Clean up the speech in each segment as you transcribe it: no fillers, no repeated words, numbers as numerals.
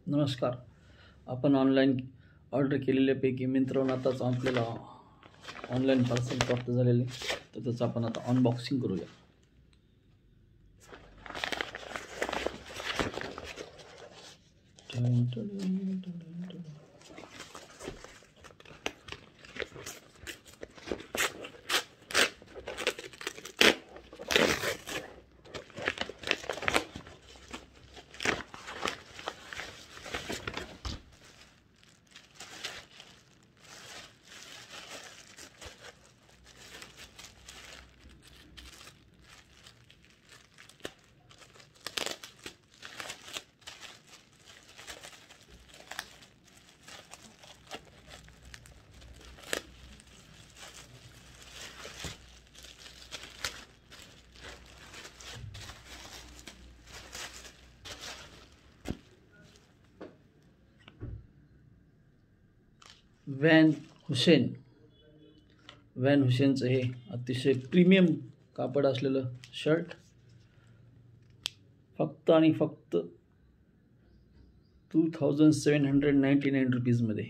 नमस्कार. आपण online order केलेल्यापैकी मिंत्रावरून आताच आपल्याला ऑनलाईन पार्सल प्राप्त झालेले, तर त्याचं आपण आता अनबॉक्सिंग करूया. व्हॅन हुसेनचं हे अतिशय प्रीमियम कापड असलेलं शर्ट फक्त आणि फक्त 2799 रुपीजमध्ये.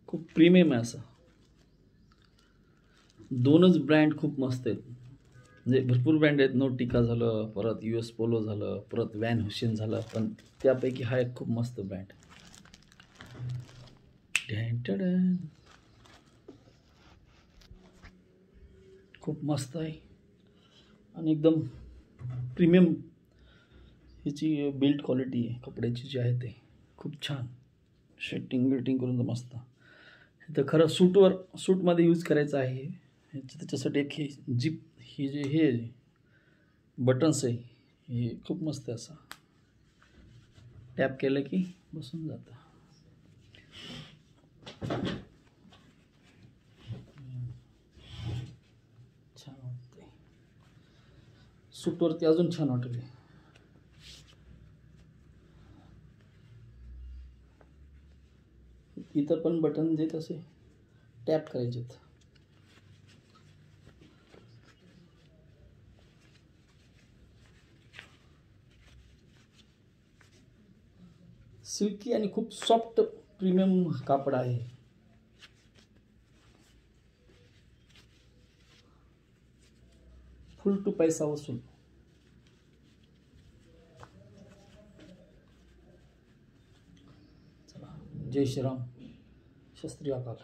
खूप प्रीमियम आहे असं. दोनच ब्रँड खूप मस्त आहेत, म्हणजे भरपूर ब्रँड आहेत. नोटिका झालं, परत US पोलो झालं, परत व्हॅन हुसेन झालं, पण त्यापैकी हा एक खूप मस्त ब्रँड. खूप मस्त आहे आणि एकदम प्रीमियम ह्याची बिल्ड क्वालिटी आहे कपड्याची जी आहे ते खूप छान. शेटिंग करून तर मस्त. तर खरं सूटमध्ये यूज करायचं आहे. त्याच्यासाठी एक हे जिप ही जे हे बटन्स आहे हे खूप मस्त आहे. असं टॅप केलं की बसून जातं. छान वाटते. सूटवरती अजून छान वाटते. इतर पण बटन देत असे टॅप करायचेत. सिल्की आणि खूप सॉफ्ट प्रीमियम कापड आहे. फुल टू पैसा वसूल. चला, जय श्रीराम, शस्त्री अकाल.